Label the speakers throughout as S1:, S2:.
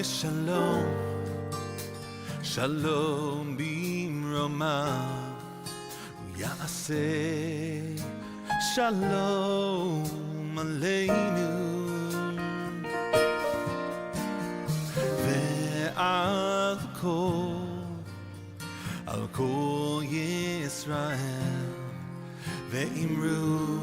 S1: Shalom, Shalom bimroma, Ya'aseh Shalom aleinu, ve'al kol Yisrael, ve'imru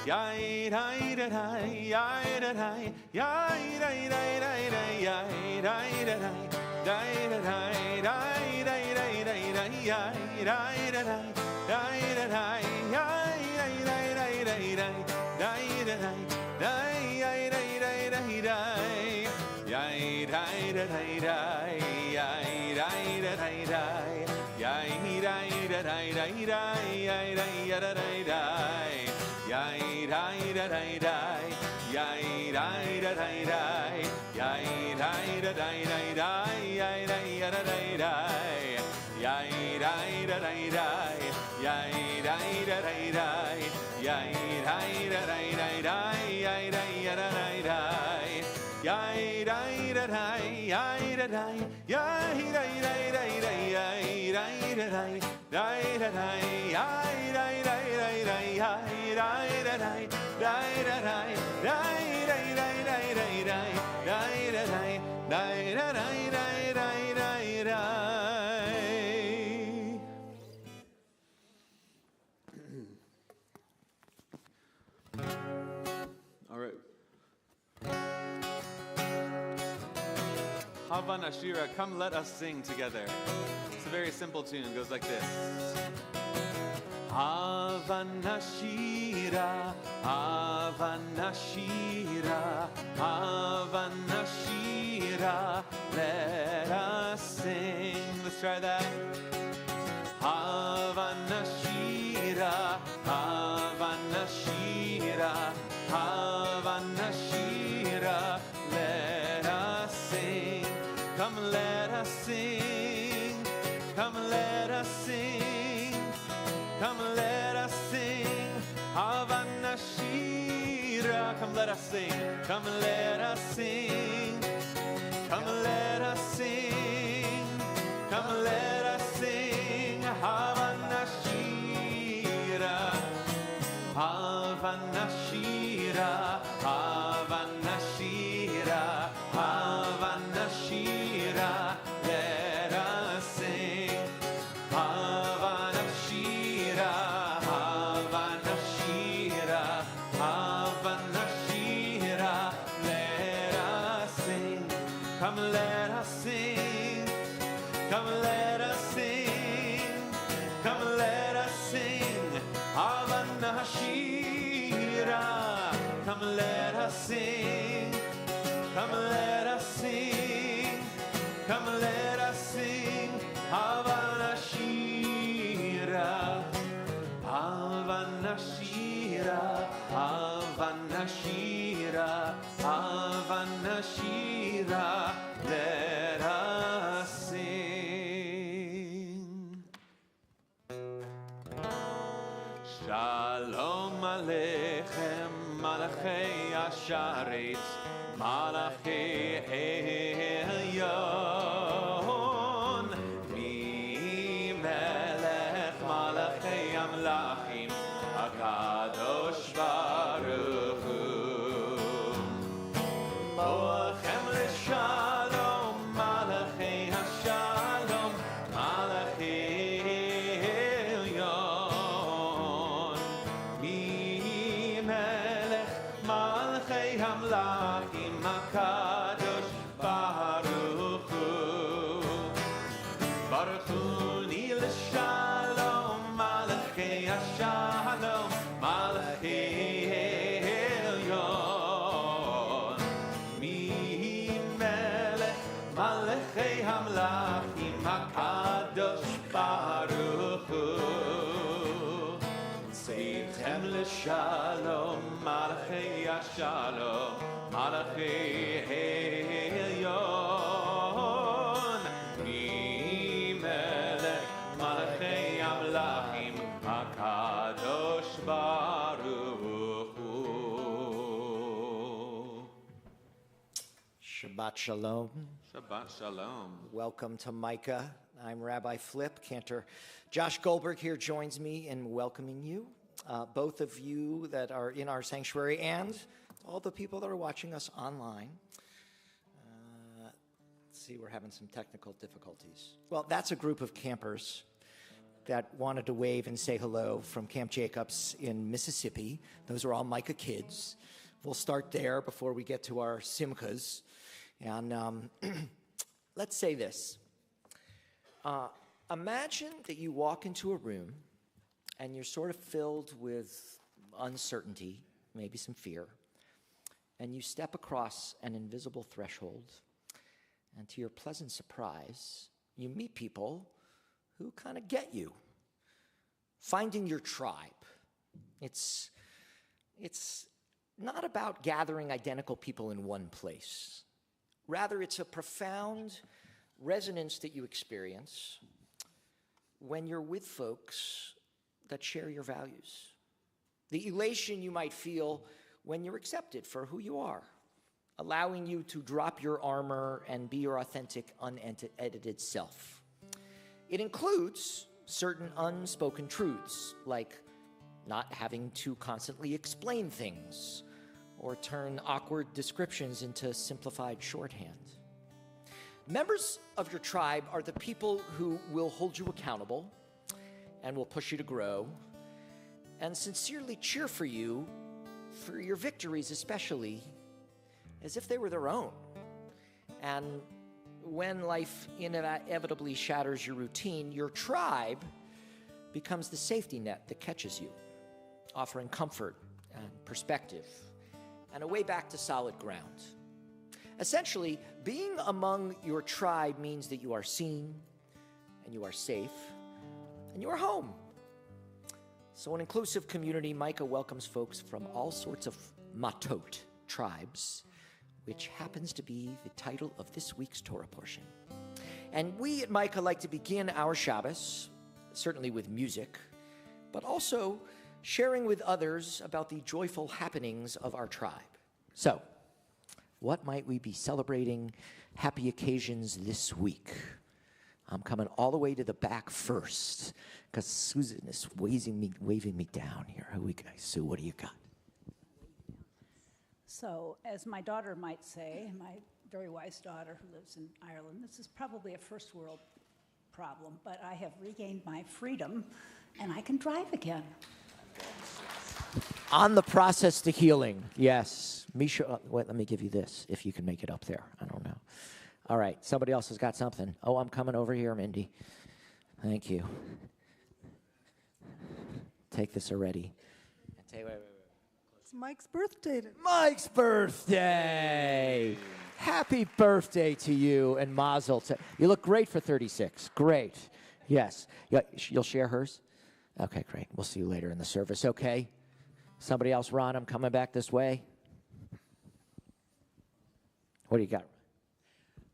S1: Yai dai da dai, yai da dai, yai dai dai dai dai, yai dai da dai, dai da dai, dai dai dai dai dai, yai dai da dai, dai da dai, yai dai dai dai dai dai, dai da dai, dai yai dai dai dai dai, yai dai da dai dai, yai dai da dai dai, yai dai da dai dai dai, yai dai da dai dai. Yai dai da dai dai, yai dai da dai dai, yai dai da dai dai dai, yai dai da dai dai, yai dai da dai dai, yai dai da dai dai, yai dai da dai dai dai, yai dai da dai dai, yai dai da dai, yai da dai, yai dai dai dai dai, yai dai da dai, dai da dai, yai dai dai dai dai, yai. Dai da dai, dai da dai, dai dai dai dai dai dai, dai da dai, dai da dai dai dai dai dai. All right. Hava Nashira, come let us sing together. It's a very simple tune. It goes like this. Hava Nashira, Hava Nashira, Hava Nashira, let us sing. Let's try that. Hava Nashira, Hava Nashira, Hava Nashira, let us sing. Come let us sing, come let us sing. Come let us sing, Hava Nashira. Come let us sing, come let us sing. Come let us sing, come let us sing, Hava Nashira. Hava Nashira, Hava Nashira, Hava Nashira. Let us sing, Hava Nashira, Hava Nashira, Hava Nashira. Let us sing, come let us sing, come let us sing, come let us sing, Hava Nashira. Come let us sing, come let us sing, come let us sing, Hava Nashira. Hava Nashira, Hava Nashira, Hava Nashira, let us sing. Shalom Aleichem, Malachei Asharetz, Malachei Elyon, Mi Melech Malachei Amlachim, HaKadosh Baruch Hu. Mo'achem L'Shalom, Malachei HaShalom, Malachei Elyon, Mi Melech Malachei Amlachim, HaKadosh Baruch Hu. Baruch Hu Ni L'Shalom, Malachei HaShalom, Malachei Elyon, Mi Melech Malachei Hamlachim, HaKadosh Baruch Hu. Seitchem L'Shalom, Malachei HaShalom, Malachei Elyon, Mi Melech Malachei Amlachim, HaKadosh Baruch Hu.
S2: Shabbat Shalom.
S1: Shabbat Shalom.
S2: Welcome to Micah. I'm Rabbi Flip. Cantor Josh Goldberg here joins me in welcoming you, both of you that are in our sanctuary and all the people that are watching us online. Let's see, we're having some technical difficulties. Well, that's a group of campers that wanted to wave and say hello from Camp Jacobs in Mississippi. Those are all Micah kids. We'll start there before we get to our Simchas. And let's say this. Imagine that you walk into a room and you're sort of filled with uncertainty, maybe some fear, and you step across an invisible threshold, and to your pleasant surprise, you meet people who kind of get you. Finding your tribe. It's not about gathering identical people in one place. Rather, it's a profound resonance that you experience when you're with folks that share your values. The elation you might feel when you're accepted for who you are, allowing you to drop your armor and be your authentic, unedited self. It includes certain unspoken truths, like not having to constantly explain things or turn awkward descriptions into simplified shorthand. Members of your tribe are the people who will hold you accountable and will push you to grow and sincerely cheer for you, for your victories especially, as if they were their own. And when life inevitably shatters your routine, your tribe becomes the safety net that catches you, offering comfort and perspective and a way back to solid ground. Essentially, being among your tribe means that you are seen and you are safe and you are home. So an inclusive community, Micah welcomes folks from all sorts of matot, tribes, which happens to be the title of this week's Torah portion. And we at Micah like to begin our Shabbos, certainly with music, but also sharing with others about the joyful happenings of our tribe. So, what might we be celebrating happy occasions this week? I'm coming all the way to the back first, because Susan is waving me down here. Who we got? Sue, what do you got?
S3: So, as my daughter might say, my very wise daughter who lives in Ireland, this is probably a first world problem, but I have regained my freedom and I can drive again.
S2: On the process to healing, yes. Misha, wait, let me give you this, if you can make it up there. I don't know. All right, somebody else has got something. Oh, I'm coming over here, Mindy. Thank you. Take this already. Wait.
S4: It's Mike's birthday today.
S2: Mike's birthday! Happy birthday to you and Mazel tov. You look great for 36. Great. Yes. You'll share hers? Okay, great. We'll see you later in the service, okay? Somebody else, Ron, I'm coming back this way. What do you got?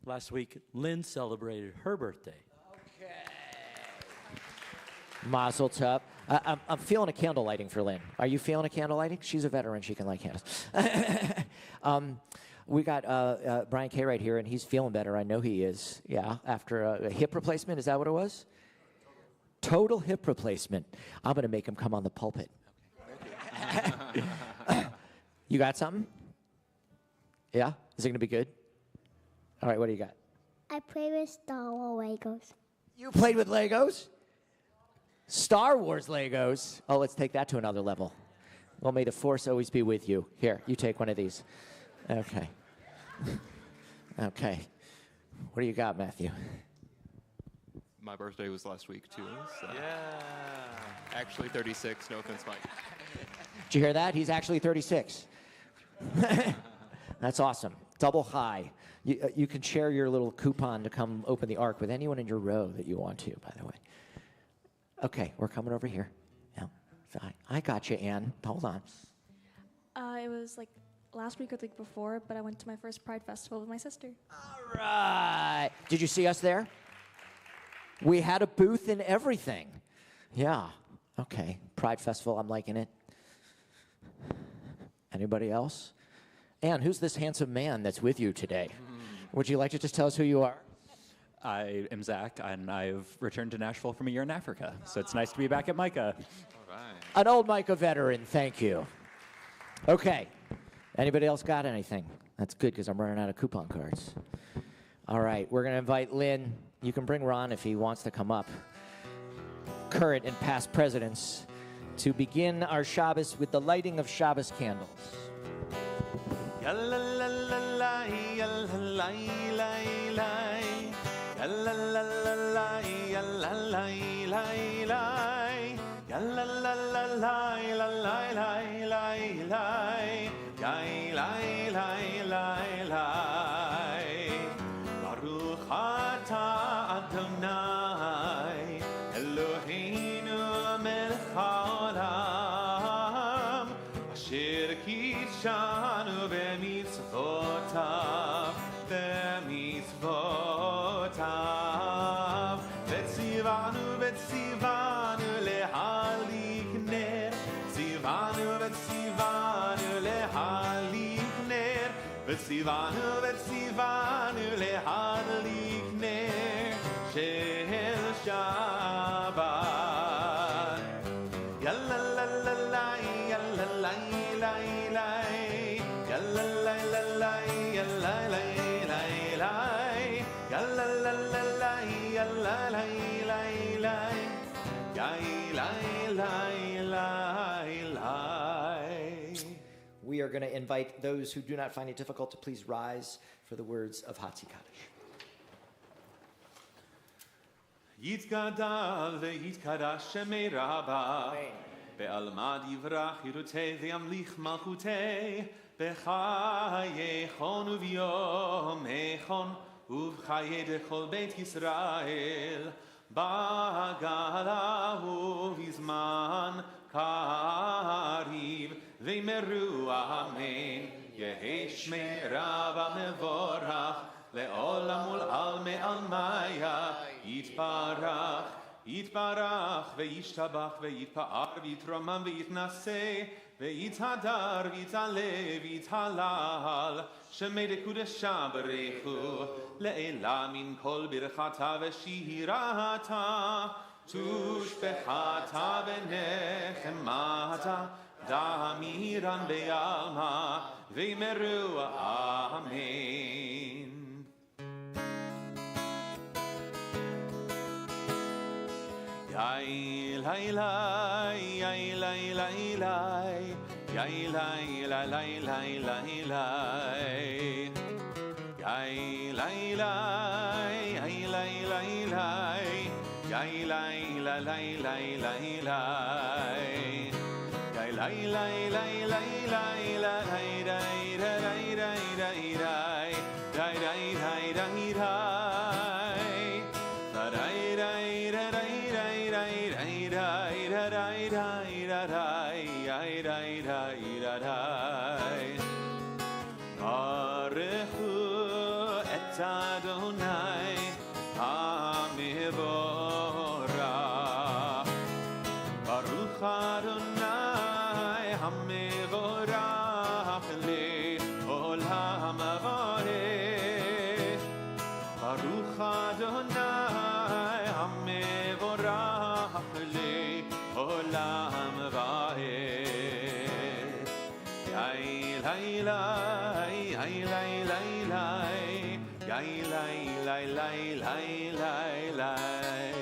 S5: Last week, Lynn celebrated her birthday.
S2: Okay. Mazel tov. I'm feeling a candle lighting for Lynn. Are you feeling a candle lighting? She's a veteran. She can light candles. We got Brian K. right here, and he's feeling better. I know he is. Yeah, after a hip replacement. Is that what it was? Total hip replacement. I'm going to make him come on the pulpit. You got something? Yeah? Is it going to be good? All right, what do you got?
S6: I play with Star Wars Legos.
S2: You played with Legos? Star Wars Legos. Oh, let's take that to another level. Well, may the Force always be with you. Here, you take one of these. Okay. Okay. What do you got, Matthew?
S7: My birthday was last week, too. So.
S1: Yeah.
S7: Actually 36, no offense, Mike.
S2: Did you hear that? He's actually 36. That's awesome. Double high. You can share your little coupon to come open the Ark with anyone in your row that you want to, by the way. Okay, we're coming over here. Yeah. I got you, Ann. Hold on.
S8: It was like last week or the week before, but I went to my first Pride Festival with my sister.
S2: All right. Did you see us there? We had a booth and everything. Yeah. Okay. Pride Festival, I'm liking it. Anybody else? Ann, who's this handsome man that's with you today? Would you like to just tell us who you are?
S9: I am Zach, and I've returned to Nashville from a year in Africa, so it's nice to be back at Micah.
S7: All right.
S2: An old Micah veteran, thank you. Okay. Anybody else got anything? That's good, because I'm running out of coupon cards. All right, we're going to invite Lynn. You can bring Ron if he wants to come up. current and past presidents to begin our Shabbos with the lighting of Shabbos candles.
S1: Baruch atah Adonai Eloheinu melech haolam asher kitshanu b'mitzvotav v'tzivanu lehalik ner tzivanu lehalik ner v'tzivanu lehalik ner shel Shabbat. Yalla la la la, yalla la la la, yalla la la la, yalla la la la, yalla la la la, yalla la la la, yalla la la la.
S2: We are going to invite those who do not find it difficult to please rise for the words of Hatzikadosh.
S1: Yitzgadal ve'yitkadash shemei rabba be'alma divrach yirutei ve'amlich malchutei b'chayechon u'v'yomechon u'v'chayei dechol beit Yisrael ba'gala u'v'zman kariv ve'meru amen yehi shmei rabba mevorach לעולם ולעלמי עלמיה יתברך וישתבח ויתפאר ויתרומם ויתנשא ויתהדר ויתעלה ויתהלל שמי דקודשה ברכו לעילה מן כל ברכתה ושירתה תושבחתה ונחמתה דמירן בעלמה ויאמרו אמן. Yai lai lai, yai lai lai lai, yai lai lai lai lai lai lai, yai lai lai, yai lai lai lai, yai lai lai lai lai lai lai, yai lai lai lai lai lai lai dai dai dai dai dai dai dai dai dai Baruchu et Adonai HaMevorach Baruch Adonai HaMevorach Le'olam Varech Baruch Adonai HaMevorach Le'olam Varech Yai lai lai, yai lai lai lai, yai lai lai lai lai lai lai.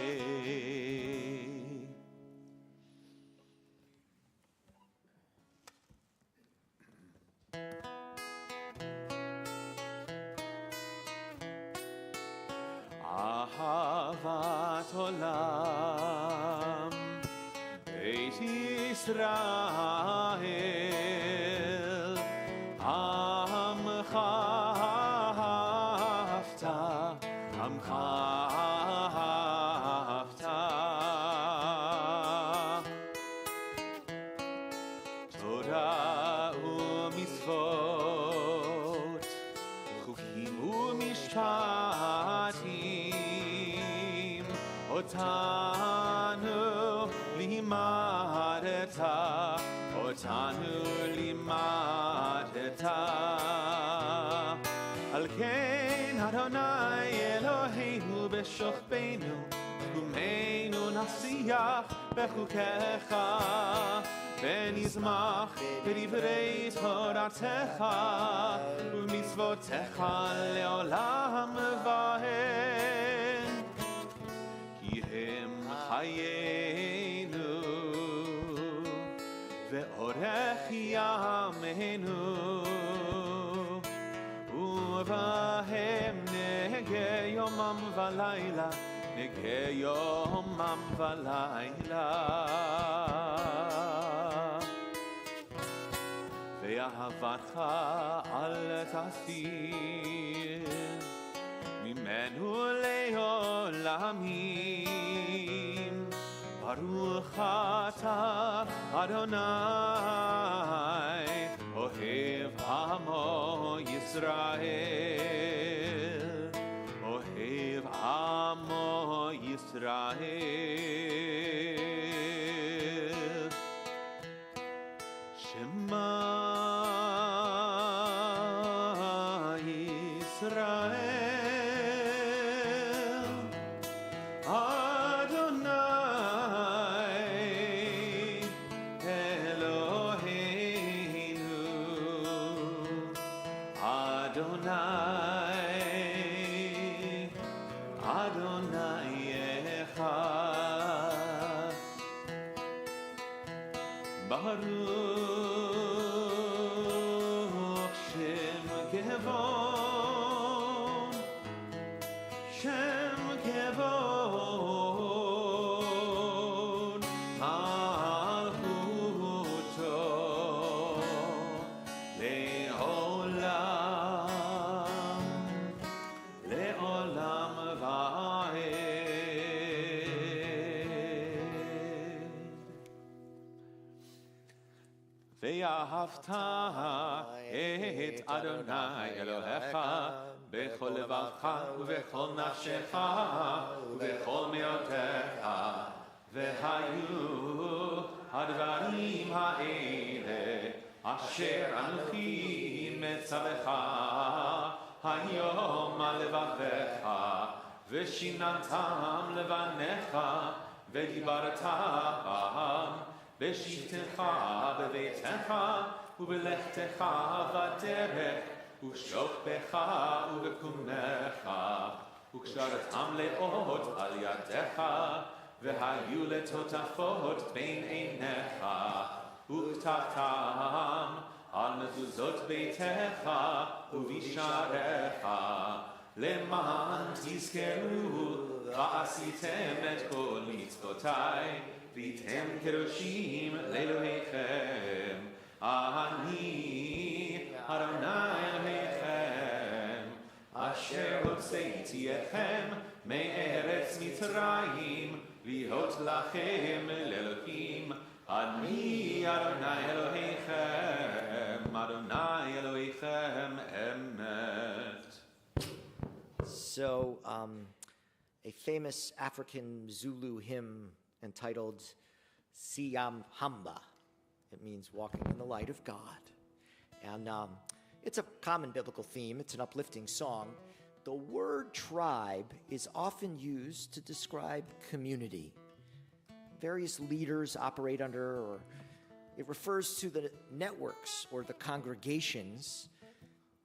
S1: Ahavat olam, Beit Yisrael, Amcha hafta, Amcha hafta. Torah u'mitzvot, chukim u'mishpatim, otanu limadeta, otanu limadeta. Al ken Adonai Eloheinu b'shochbeinu, kumeinu nasiach bechukecha, ונזמח בדברי תורתך ומצוותיך לעולם ועד, כי הם חיי ואורך ימינו ובהם נגה יומם ולילה נגה יומם ולילה ואהבתך אל תסתיר ממנו לעולמים ברוך אתה אדוני אוהב עמו ישראל אוהב עמו ישראל שמע ואהבת את אדוני אלוהיך בכל לבבך ובכל נפשך ובכל מאודך והיו הדברים האלה אשר אנוכי מצווך היום על לבביך ושיננתם לבניך ודיברת בם בשבתך בביתך ובלכתך בדרך ובשוכבך ובקומך וקשרתם לאות על ידך והיו לטוטפות בין עיניך וכתבתם על מזוזות ביתך ובשעריך למען תזכרו ועשיתם את כל מצוותיי והייתם קדושים לאלוהיכם אני אדוני אלוהיכם אשר הוצאתי אתכם מארץ מצרים להיות לכם לאלוהים אני אדוני אלוהיכם אדוני אלוהיכם אמת.
S2: So, a famous African Zulu hymn entitled Siyam Hamba. It means walking in the light of God. And it's a common biblical theme. It's an uplifting song. The word tribe is often used to describe community. Various leaders operate under, or it refers to the networks or the congregations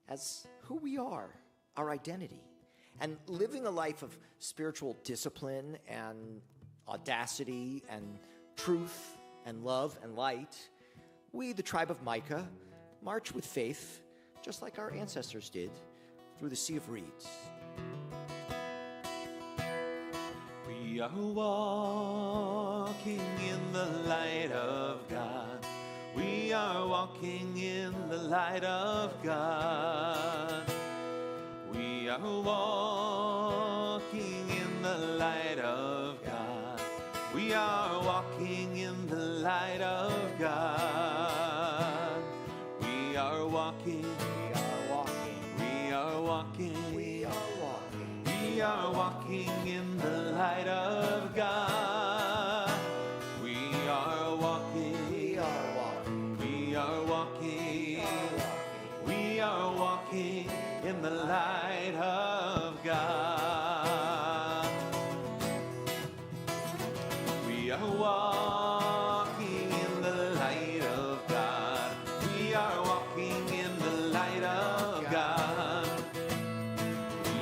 S2: as who we are, our identity. And living a life of spiritual discipline and audacity and truth and love and light, we, the tribe of Micah, march with faith, just like our ancestors did, through the Sea of Reeds.
S1: We are walking in the light of God. We are walking in the light of God. We are walking in the light of God. We are walking in the light of God. We are walking, we are walking, we are walking, we are walking, we are walking in the light of God. We are walking, we are walking, we are walking, we are walking in the light of God. We are walking in the light of God. We are walking in the light of God.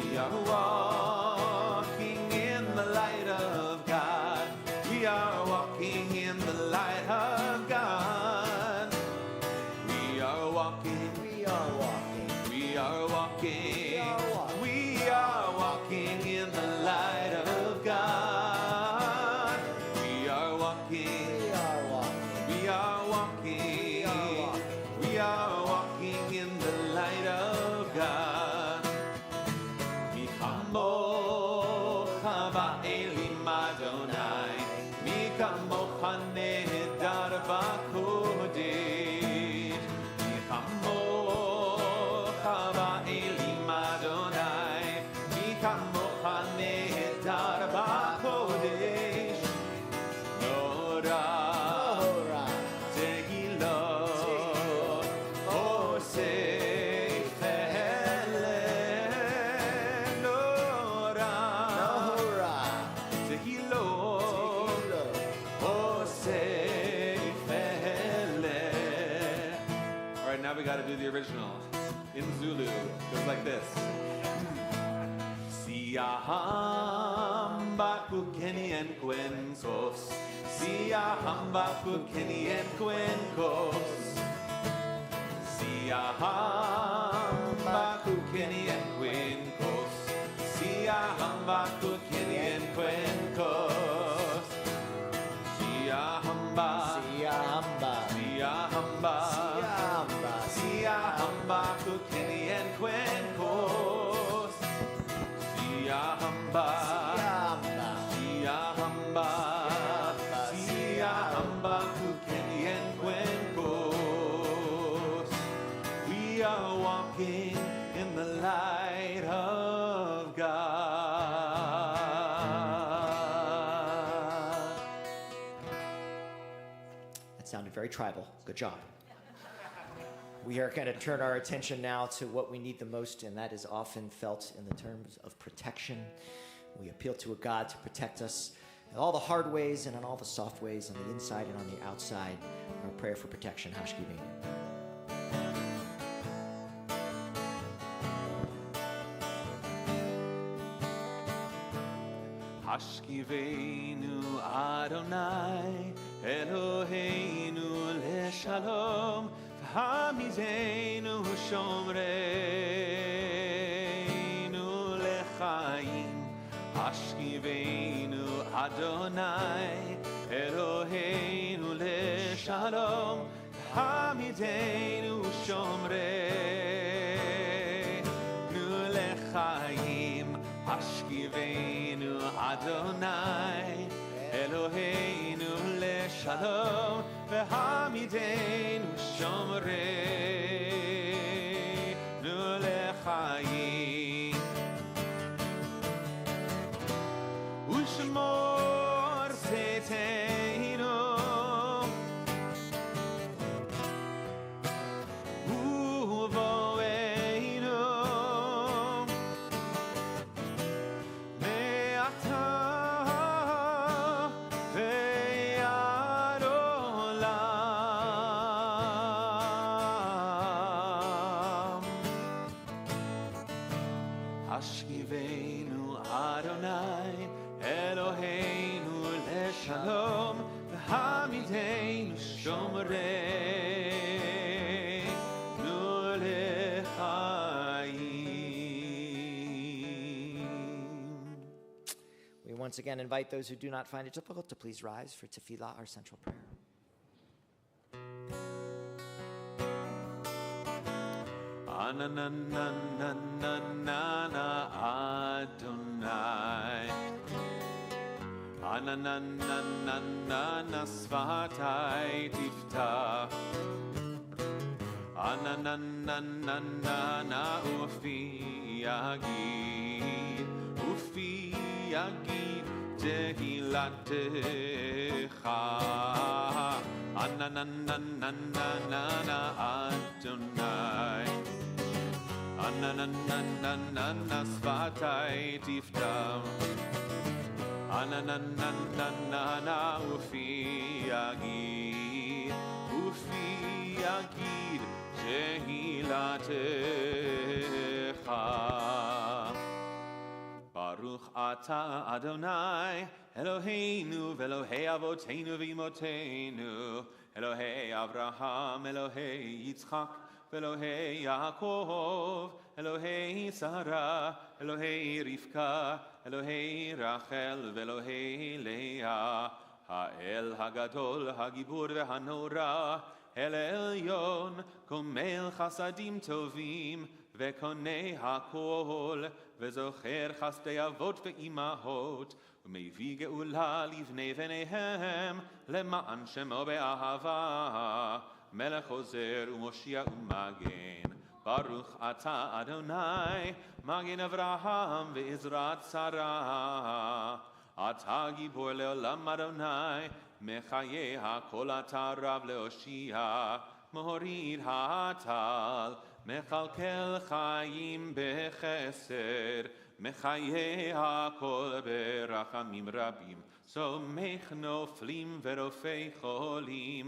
S1: We are walking in the light of God. We are walking in the light of God. we gotta do the original. In Zulu, it goes like this. Siahamba kukeni en cuencos. Siahamba kukeni en cuencos. Siahamba kukeni en cuencos. Siahamba kukeni en cuencos. Siahamba.
S2: Siahamba.
S1: Siahamba.
S2: Siahamba.
S1: Siahamba kukeni en cuencos. Siahamba. Siahamba. Siahamba kukeni en cuencos. We are walking in the light of God.
S2: That sounded very tribal. Good job. We are going to turn our attention now to what we need the most, and that is often felt in the terms of protection. We appeal to a God to protect us in all the hard ways and in all the soft ways, on the inside and on the outside. Our prayer for protection, Hashkivenu.
S1: Hashkivenu Adonai Eloheinu leshalom V'hamidenu shomreinu lechaim Hashkivenu Adonai Eloheinu leshalom V'hamidenu shomreinu lechaim Hashkivenu Adonai Eloheinu leshalom V'hamidenu shomreinu lechaim Ushmor tzeiteinu Uvoeinu Me'ata ve'ad olam Hashkivenu Adonai Eloheinu leshalom V'hamidenu shomreinu lechaim.
S2: We once again invite those who do not find it difficult to please rise for Tefillah, our central prayer.
S1: Anananananana Adonai Ananananana Svatai Tiftach Ananananana Ufi Yagid Tehilatecha Ananananana Adonai Ananananana Svatai Tiftach Ananananana Ufi Yagid Tehilatecha Baruch Ata Adonai Eloheinu Velohei Avoteinu V'Imoteinu Elohei Avraham Elohei Yitzchak Elohei Yaakov Elohei Sarah Elohei Rivka Elohei Rachel Velohei Leah Ha'el Hagadol Hagibur Ve'hanora El Elyon Komel Chasadim Tovim Ve'konei HaKol Ve'zocher Chasdei Avot Ve'imahot U'mevii Geula Livnei V'neihem Lema'an Shemo Be'ahava Melech Ozer U'Moshia U'Magen Baruch Ata Adonai Magen Avraham Ve'Izrat Sarah Ata Gibor Le'olam Adonai Mechaye HaKol Ata Rav Le'Oshia Morid HaTal Mechalkel Chaim Bechesed Mechaye HaKol Berachamim Rabim Somech Noflim Verofei Cholim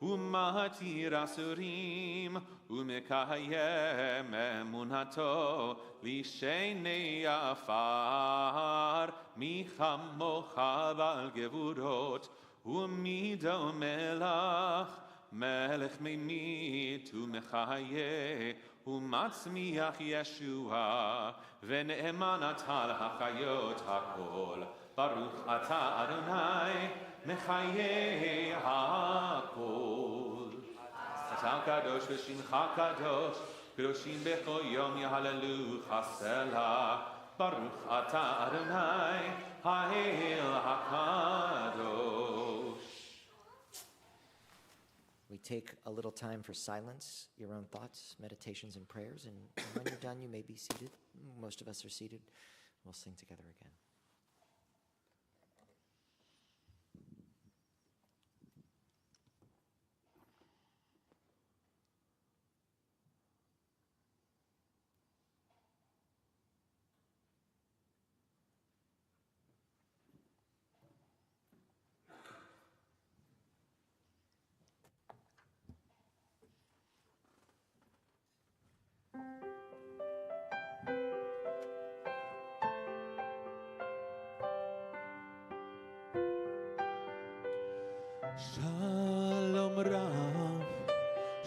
S1: ומתיר אסורים, ומקיים אמונתו לשני עפר, מי כמוך בעל גבורות, ומדומה לך, מלך ממית ומחיה, ומצמיח ישועה, ונאמן אתה להחיות הכל. ברוך אתה אדוני, מחיי הכל. אתה קדוש ושמך קדוש, קדושים בכל יום יהללוך סלה. ברוך אתה אדוני, האל הקדוש.
S2: We take a little time for silence, your own thoughts, meditations, and prayers. And when you're done, you may be seated. Most of us are seated. We'll sing together again.
S1: Shalom Rav,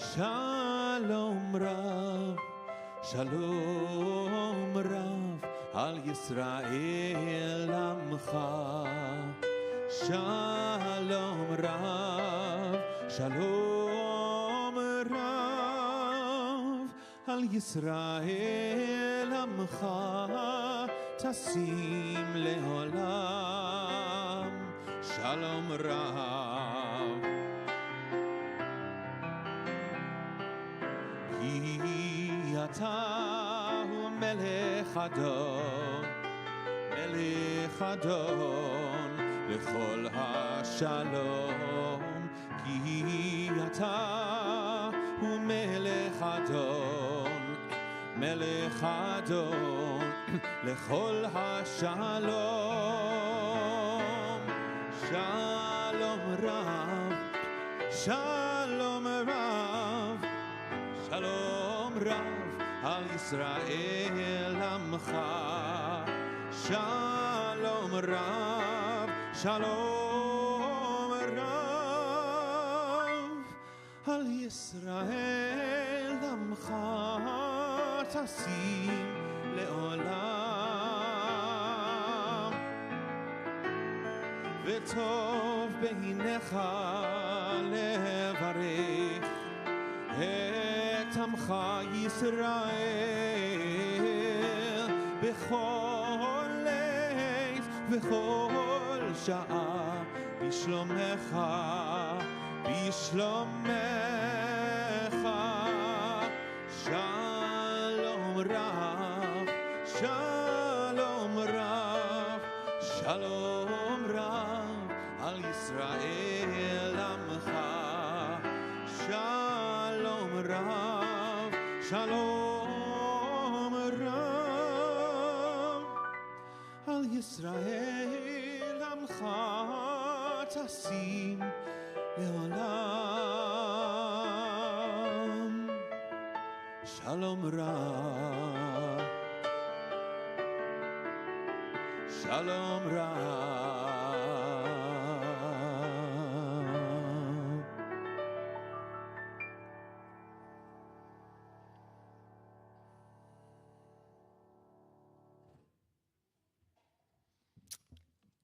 S1: Shalom Rav, Shalom Rav, Al Yisrael Amcha. Shalom Rav, Shalom Rav, Al Yisrael Amcha, Tasim Leolam. Shalom Rav. אתה הוא מלך אדון, מלך אדון לכל השלום. כי אתה הוא מלך אדון, מלך אדון לכל השלום. שלום רב, שלום רב, שלום רב על ישראל עמך. שלום רב, שלום רב על ישראל עמך. תשים לעולם וטוב בעיניך לברך את עמך ישראל בכל לב וכל שעה בשלומך, בשלומך. שלום רב, שלום רב, שלום רב על ישראל עמך. שלום רב, שלום רב על ישראל עמך. תשים לעולם. שלום רב, שלום רב.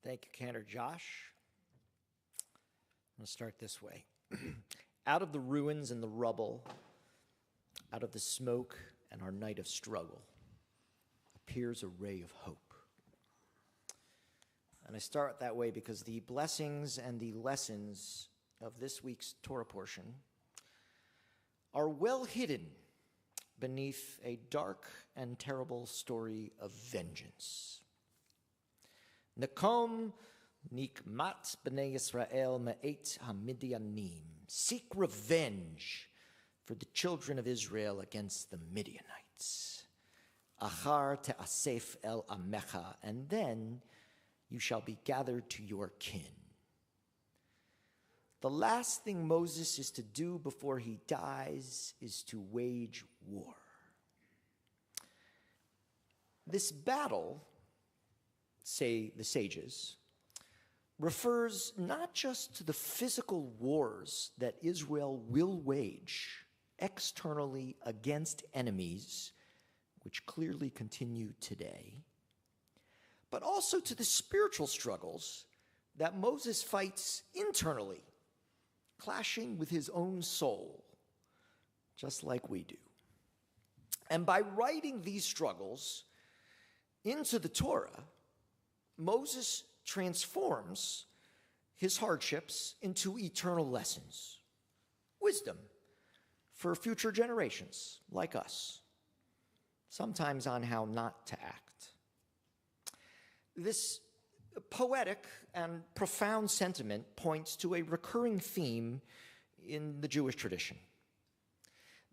S2: Thank you, Cantor Josh. I'm going to start this way. Out of the ruins and the rubble, out of the smoke and our night of struggle, appears a ray of hope. And I start that way because the blessings and the lessons of this week's Torah portion are well hidden beneath a dark and terrible story of vengeance. Nakom nikmat b'nei Yisrael me'et ha-Midianim. Seek revenge for the children of Israel against the Midianites. Achar te'asef el amecha, and then you shall be gathered to your kin. the last thing Moses is to do before he dies is to wage war. This battle, say the sages, refers not just to the physical wars that Israel will wage externally against enemies, which clearly continue today, but also to the spiritual struggles that Moses fights internally, clashing with his own soul, just like we do. And by writing these struggles into the Torah, Moses transforms his hardships into eternal lessons, wisdom for future generations like us, sometimes on how not to act. This poetic and profound sentiment points to a recurring theme in the Jewish tradition.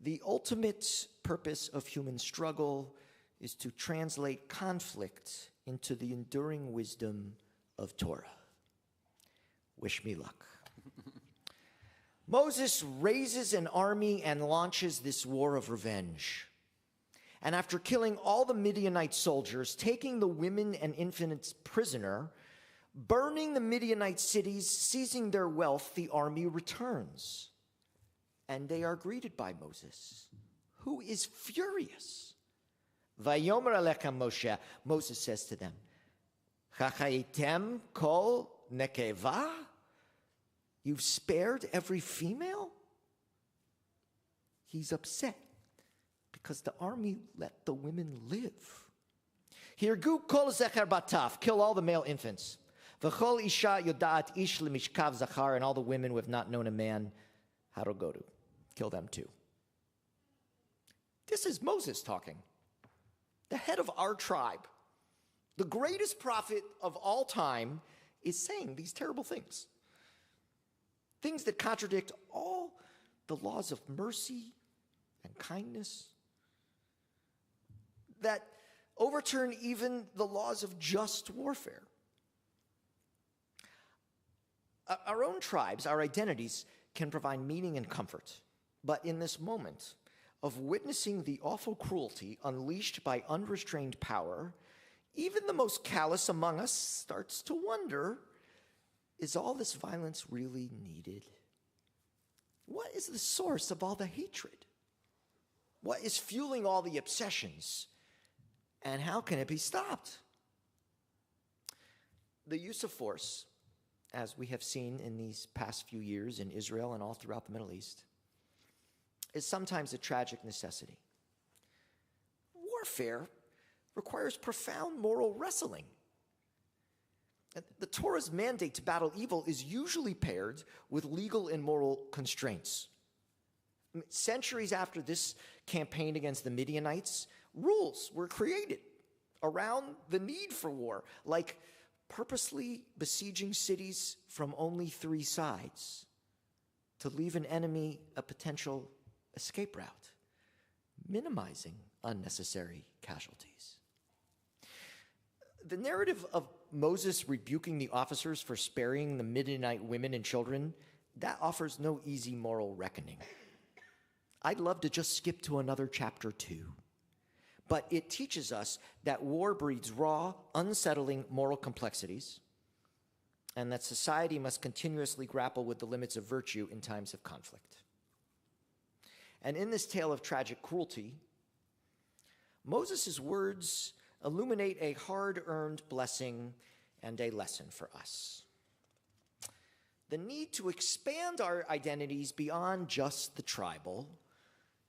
S2: The ultimate purpose of human struggle is to translate conflict into the enduring wisdom of Torah. Wish me luck. Moses raises an army and launches this war of revenge. And after killing all the Midianite soldiers, taking the women and infants prisoner, burning the Midianite cities, seizing their wealth, the army returns. And they are greeted by Moses, who is furious. Vayomer alechem Moshe, Moses says to them, Chachaitem kol nekeva? You've spared every female? He's upset because the army let the women live. Hirgu kol zecher bataf, kill all the male infants. V'chol isha yodat ish lemishkav zachar, and all the women who have not known a man how to go to. Kill them too. This is Moses talking, the head of our tribe. The greatest prophet of all time is saying these terrible things. Things that contradict all the laws of mercy and kindness, that overturn even the laws of just warfare. Our own tribes, our identities, can provide meaning and comfort. But in this moment of witnessing the awful cruelty unleashed by unrestrained power, even the most callous among us starts to wonder, is all this violence really needed? What is the source of all the hatred? What is fueling all the obsessions? And how can it be stopped? The use of force, as we have seen in these past few years in Israel and all throughout the Middle East, is sometimes a tragic necessity. Warfare requires profound moral wrestling. The Torah's mandate to battle evil is usually paired with legal and moral constraints. Centuries after this campaign against the Midianites, rules were created around the need for war, like purposely besieging cities from only 3 sides to leave an enemy a potential escape route, minimizing unnecessary casualties. The narrative of Moses rebuking the officers for sparing the Midianite women and children, that offers no easy moral reckoning. I'd love to just skip to another chapter 2. But it teaches us that war breeds raw, unsettling moral complexities, and that society must continuously grapple with the limits of virtue in times of conflict. And in this tale of tragic cruelty, Moses' words illuminate a hard-earned blessing and a lesson for us. The need to expand our identities beyond just the tribal,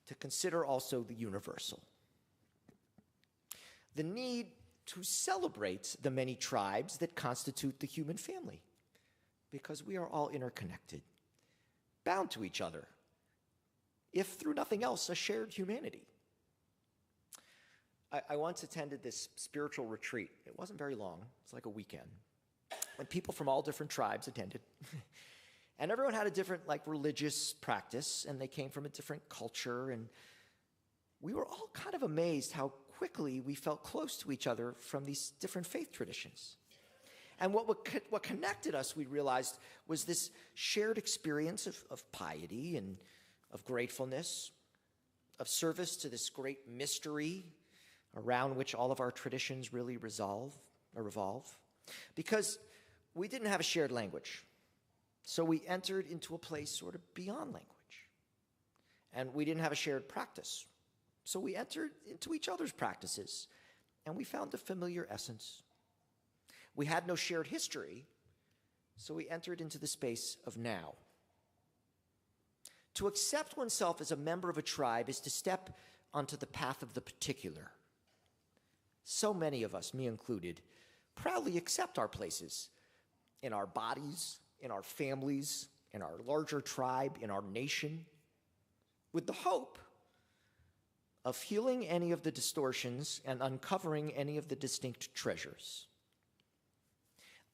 S2: to consider also the universal. The need to celebrate the many tribes that constitute the human family, because we are all interconnected, bound to each other, if through nothing else, a shared humanity. I once attended this spiritual retreat. It wasn't very long. It's like a weekend. And people from all different tribes attended. And everyone had a different religious practice, and they came from a different culture. And we were all kind of amazed how quickly we felt close to each other from these different faith traditions. And what connected us, we realized, was this shared experience of piety and of gratefulness, of service to this great mystery around which all of our traditions really revolve. Because we didn't have a shared language. So we entered into a place sort of beyond language. And we didn't have a shared practice. So we entered into each other's practices, and we found a familiar essence. We had no shared history, so we entered into the space of now. To accept oneself as a member of a tribe is to step onto the path of the particular. So many of us, me included, proudly accept our places in our bodies, in our families, in our larger tribe, in our nation, with the hope of healing any of the distortions and uncovering any of the distinct treasures.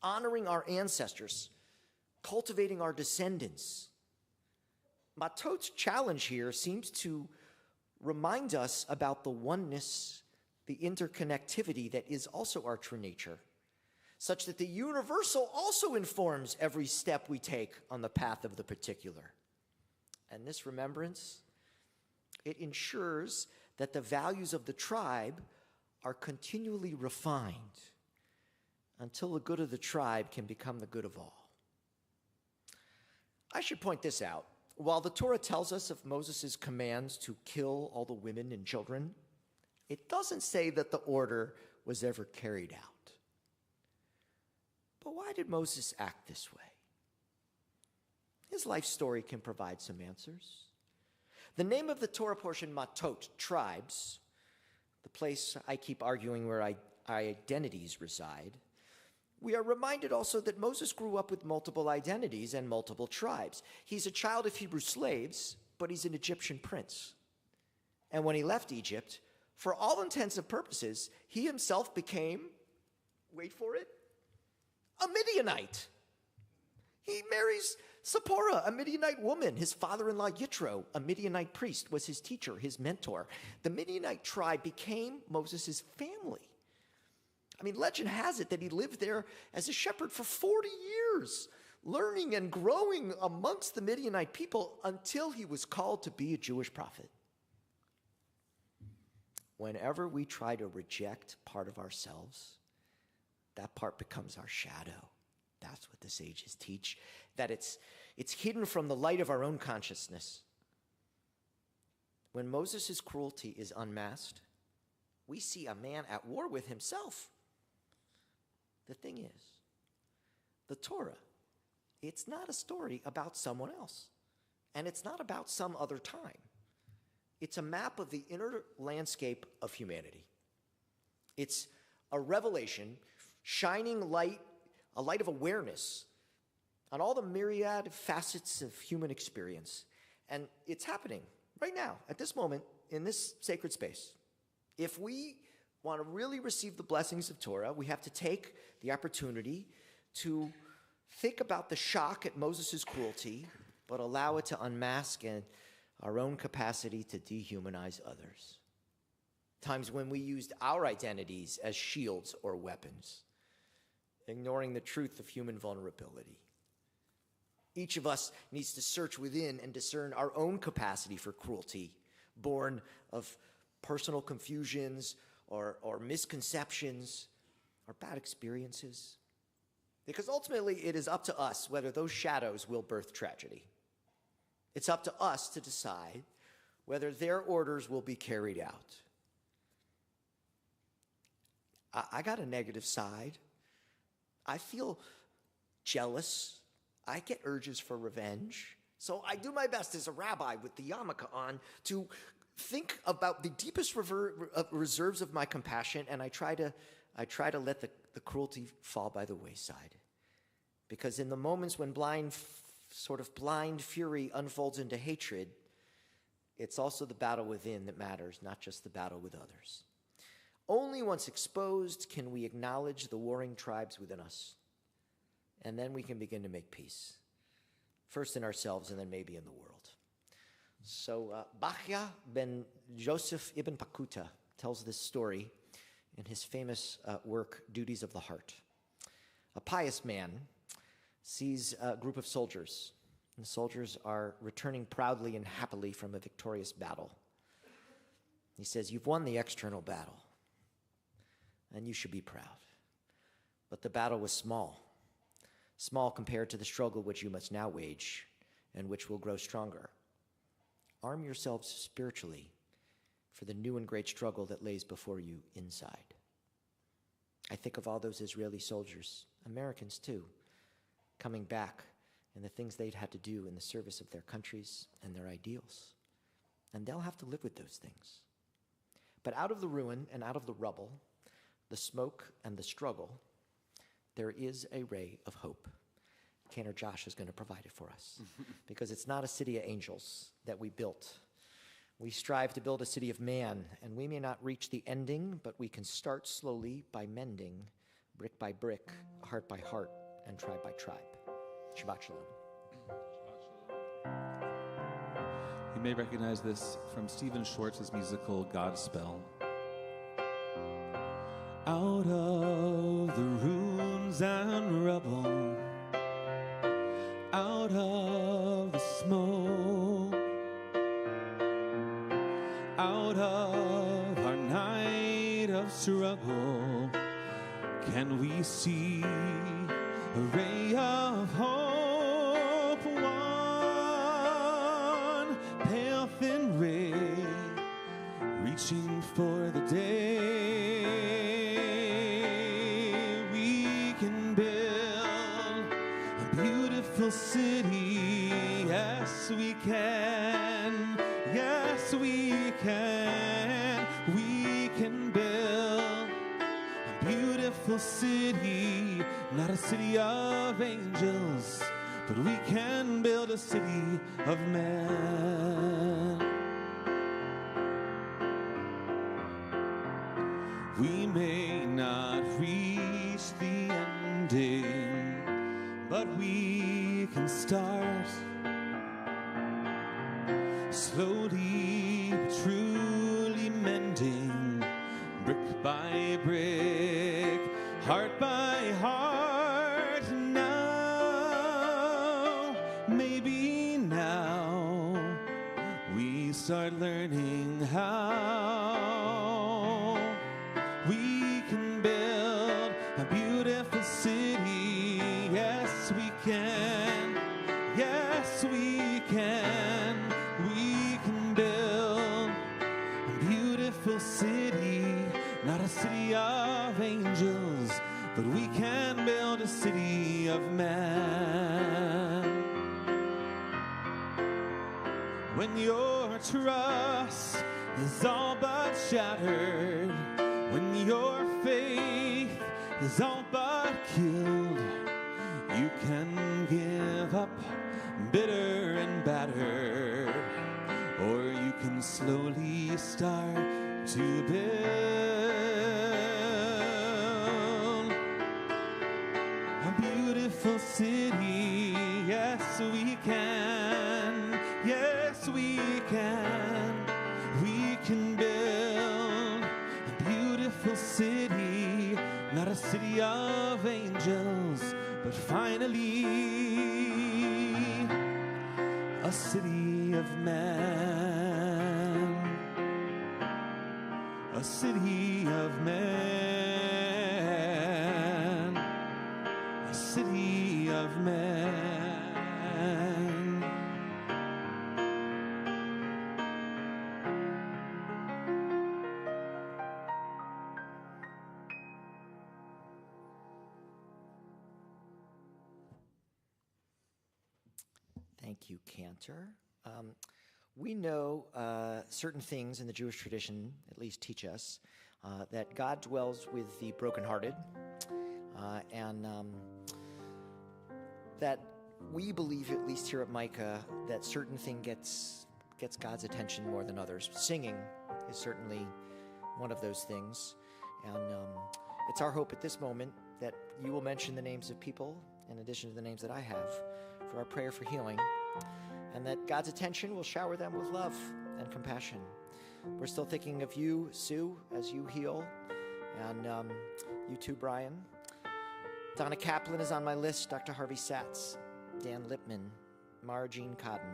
S2: Honoring our ancestors, cultivating our descendants. Matot's challenge here seems to remind us about the oneness, the interconnectivity that is also our true nature, such that the universal also informs every step we take on the path of the particular. And this remembrance, it ensures that the values of the tribe are continually refined until the good of the tribe can become the good of all. I should point this out. While the Torah tells us of Moses' commands to kill all the women and children, it doesn't say that the order was ever carried out. But why did Moses act this way? His life story can provide some answers. The name of the Torah portion, Matot, tribes, the place I keep arguing where our identities reside, we are reminded also that Moses grew up with multiple identities and multiple tribes. He's a child of Hebrew slaves, but he's an Egyptian prince. And when he left Egypt, for all intents and purposes, he himself became, wait for it, a Midianite. He marries Zipporah, a Midianite woman. His father-in-law Yitro, a Midianite priest, was his teacher, his mentor. The Midianite tribe became Moses' family. I mean, legend has it that he lived there as a shepherd for 40 years, learning and growing amongst the Midianite people until he was called to be a Jewish prophet. Whenever we try to reject part of ourselves, that part becomes our shadow. That's what the sages teach, that it's hidden from the light of our own consciousness. When Moses' cruelty is unmasked, we see a man at war with himself. The thing is, the Torah, it's not a story about someone else, and it's not about some other time. It's a map of the inner landscape of humanity. It's a revelation shining light, a light of awareness on all the myriad facets of human experience. And it's happening right now, at this moment, in this sacred space. If we want to really receive the blessings of Torah, we have to take the opportunity to think about the shock at Moses' cruelty, but allow it to unmask our own capacity to dehumanize others. Times when we used our identities as shields or weapons, ignoring the truth of human vulnerability. Each of us needs to search within and discern our own capacity for cruelty, born of personal confusions or misconceptions or bad experiences. Because ultimately, it is up to us whether those shadows will birth tragedy. It's up to us to decide whether their orders will be carried out. I got a negative side. I feel jealous. I get urges for revenge. So I do my best as a rabbi with the yarmulke on to think about the deepest reserves of my compassion, and I try to let the cruelty fall by the wayside. Because in the moments when blind fury unfolds into hatred, it's also the battle within that matters, not just the battle with others. Only once exposed can we acknowledge the warring tribes within us. And then we can begin to make peace. First in ourselves and then maybe in the world. So Bachya ben Joseph ibn Pakuta tells this story in his famous work, Duties of the Heart. A pious man sees a group of soldiers, and the soldiers are returning proudly and happily from a victorious battle. He says, "You've won the external battle, and you should be proud. But the battle was small compared to the struggle which you must now wage, and which will grow stronger. Arm yourselves spiritually for the new and great struggle that lays before you inside." I think of all those Israeli soldiers, Americans too, coming back and the things they'd had to do in the service of their countries and their ideals. And they'll have to live with those things. But out of the ruin and out of the rubble, the smoke and the struggle, there is a ray of hope. Cantor Josh is going to provide it for us. Because it's not a city of angels that we built. We strive to build a city of man, and we may not reach the ending, but we can start slowly by mending, brick by brick, heart by heart, and tribe by tribe. Shabbat Shalom.
S1: You may recognize this from Stephen Schwartz's musical Godspell. Out of the ruins and rubble, out of the smoke, out of our night of struggle, can we see a ray of hope? One pale thin ray reaching for the day we can build a beautiful city. Yes, we can. Yes, we can. We can build a beautiful city, not a city of angels, but we can build a city of men. We may not reach the ending, but we can start slowly but truly mending, brick by brick, heart by heart. Now, maybe now, we start learning how we can build a beautiful city. Yes, we can. Yes, we can. We can build a beautiful city, not a city of angels, but we can build a city of man. When your trust is all but shattered, when your faith is all but killed, you can give up bitter and battered, or you can slowly start to build a beautiful city. Yes, we can. Yes, we can. We can build a beautiful city, not a city of angels, but finally a city of man. A city of man. A city of man.
S2: Thank you, Cantor. We know certain things in the Jewish tradition, at least teach us, that God dwells with the brokenhearted, and that we believe, at least here at Micah, that certain thing gets God's attention more than others. Singing is certainly one of those things, and it's our hope at this moment that you will mention the names of people, in addition to the names that I have, for our prayer for healing, and that God's attention will shower them with love and compassion. We're still thinking of you, Sue, as you heal, and you too, Brian. Donna Kaplan is on my list, Dr. Harvey Satz, Dan Lipman, Mara Jean Cotton,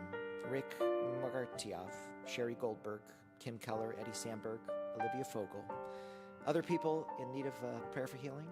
S2: Rick Margartiov, Sherry Goldberg, Kim Keller, Eddie Sandberg, Olivia Fogel. Other people in need of prayer for healing?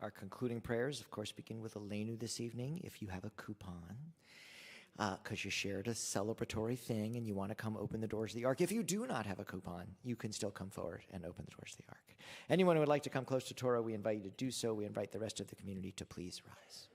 S2: Our concluding prayers, of course, begin with Elenu this evening. If you have a coupon, because you shared a celebratory thing and you want to come open the doors of the Ark. If you do not have a coupon, you can still come forward and open the doors of the Ark. Anyone who would like to come close to Torah, we invite you to do so. We invite the rest of the community to please rise.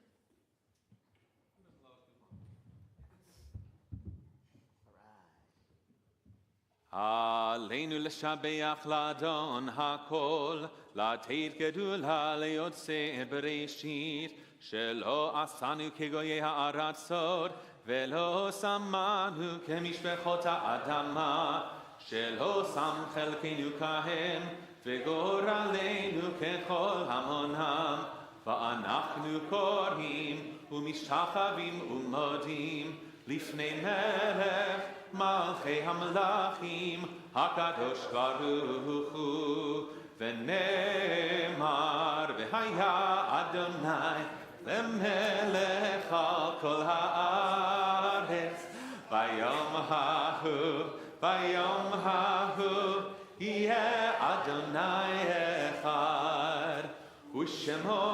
S1: עלינו לשבח לאדון הכל, לתת גדולה ליוצא בראשית, שלא עשנו כגויי הארצות, ולא שמנו כמשפחות האדמה, שלא שם חלקנו כהם, וגורלנו ככל המונם, ואנחנו קוראים ומשתחווים ומודים לפני מלך מלכי המלכים, הקדוש ברוך הוא, ונאמר, והיה אדוני למלך על כל הארץ, ביום ההוא, יהיה אדוני אחד, ושמו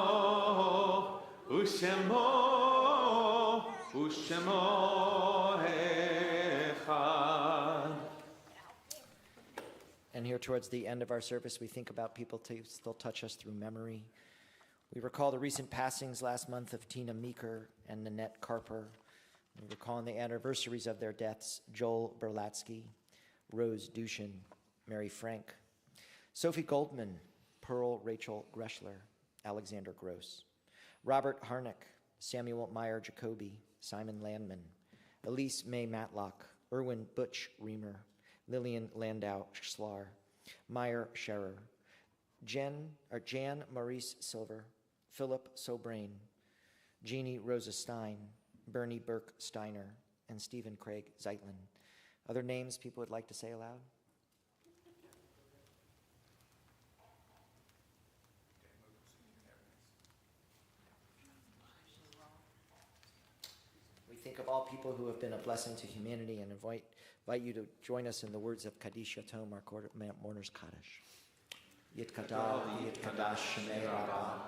S2: And here towards the end of our service, we think about people to still touch us through memory. We recall the recent passings last month of Tina Meeker and Nanette Carper. We recall the anniversaries of their deaths, Joel Berlatsky, Rose Dushin, Mary Frank, Sophie Goldman, Pearl Rachel Greschler, Alexander Gross, Robert Harnick, Samuel Meyer Jacoby, Simon Landman, Elise May Matlock, Erwin Butch Reamer, Lillian Landau Schlar, Meyer Scherer, Jan Maurice Silver, Philip Sobrain, Jeannie Rosa Stein, Bernie Burke Steiner, and Stephen Craig Zeitlin. Other names people would like to say aloud? We think of all people who have been a blessing to humanity and invite you to join us in the words of Kaddish Yatom, our mourner's Kaddish. Yitkadal Yitkadash Shemei Rabbah,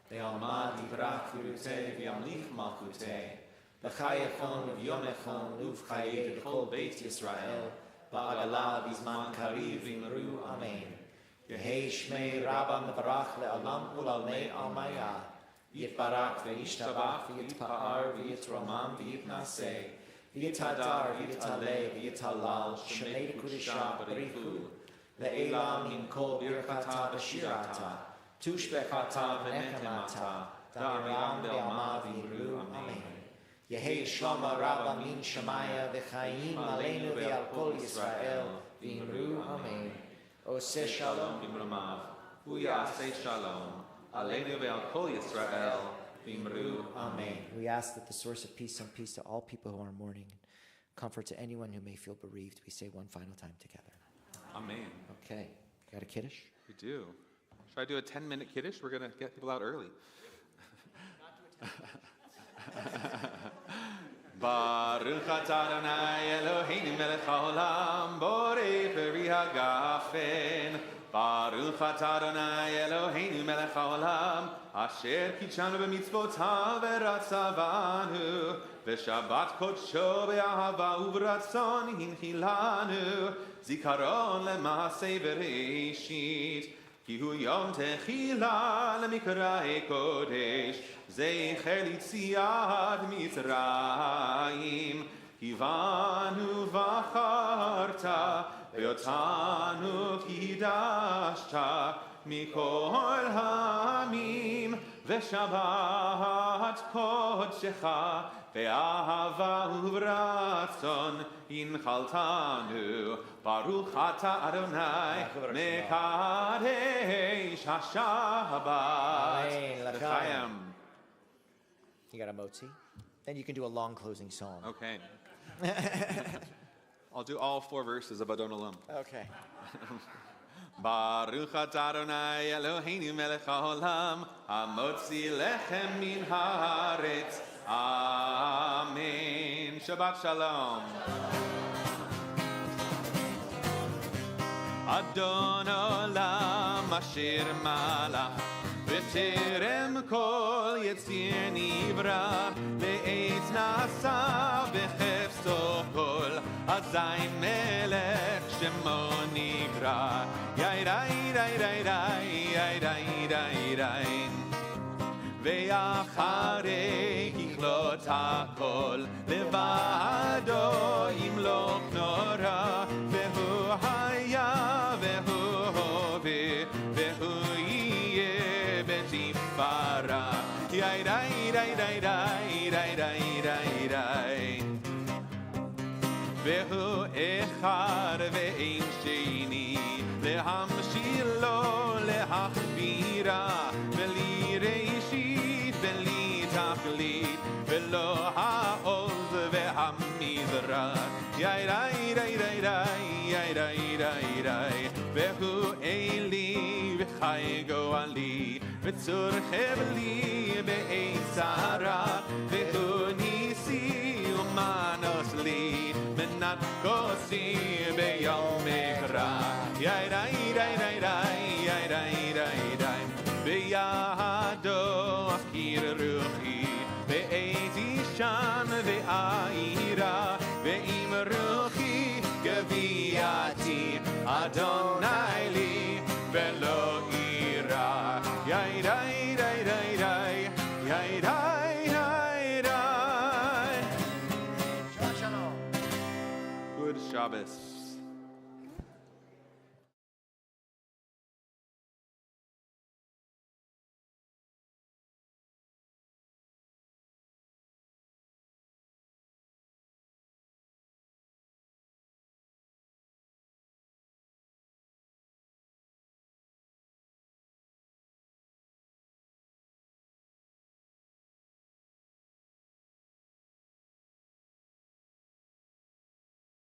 S2: Be'almad Yivrach Yiruteh V'yamlich Malchuteh, B'chayachon V'yomechon Uvchayeh B'chol Beit Yisrael, Ba'agala V'zman Kariv V'imru Amen. Yehei Shmei Rabbah Mevarach Le'alam Ulalmei Almaya, Yitbarak v'yishtabach v'yitpa'ar v'yitromam v'yitnaseh v'yitadar v'yitale v'yitalal shemei kudisha barichu le'elam min kol birchata v'shirata tushbechata v'nechemata da'aram be'alma v'yimru amen. Yehi shloma rabba min shemaya v'chayim aleinu ve'al kol Yisrael v'yimru amen. Oseh shalom b'mromav hu yaseh shalom aleinu ve'al kol Yisrael v'yimru amen. We ask that the source of peace send peace to all people who are mourning, and comfort to anyone who may feel bereaved. We say one final time together.
S1: Amen.
S2: Okay. Got a kiddush?
S1: We do. Should I do a 10-minute kiddush? We're going to get people out early. Baruch atah Adonai Eloheinu melech haolam borei peri hagafen. Baruch atah Adonai Eloheinu melech haolam asher kitshanu b'mitzvotav v'ratzavanu v'shabbat kodsho be'ahava u'b'ratzon hinchilanu zikaron le'maaseh bereshit ki hu yom techila le'mikra'ei kodesh zecher litziat Mitzrayim kivanu v'acharta ve'otanu kidashta mikol ha'amim ve'shabbat kodshecha ve'ahava u'vratzon inchaltanu baruch atah Adonai mekadesh ha'shabbat l'chaim.
S2: You got a motzi? Then you can do a long closing psalm.
S1: Okay. I'll do all 4 verses of Adon Olam.
S2: Okay.
S1: Baruch atah Adonai Eloheinu melech haolam hamotzi lechem min haaretz. Amen. Shabbat shalom. Adon Olam asher malach v'terem kol yetzir nivra ve'etz nasa v'chefso kol azayin melech shemo nigra yairai rai rai rai rai rai rai ve'acharei yichlot hakol levado yimloch nora ve'hu haya ve'hu hove ve'hu yeh betifara yai rai rai rai rai rai rai rai rai ve'hu echad ve'ein sheni lehamshilo lehachbira ve'lireishit ve'litachlit ve'lo ha'oz ve'hamizrach yai rai rai rai rai rai rai rai rai ve'hu eli v'chai go'ali ve'tzur chevli be'etzara ve'hu nisi u'manos li menat kosi be'yom mekra yai rai rai rai rai yai rai rai rai be'yado akir ruchi be'ezishan ve'aira ve'im ruchi geviati Adonai li ve'lo ira yai rai rai rai rai yai rai rai rai. Good Shabbos.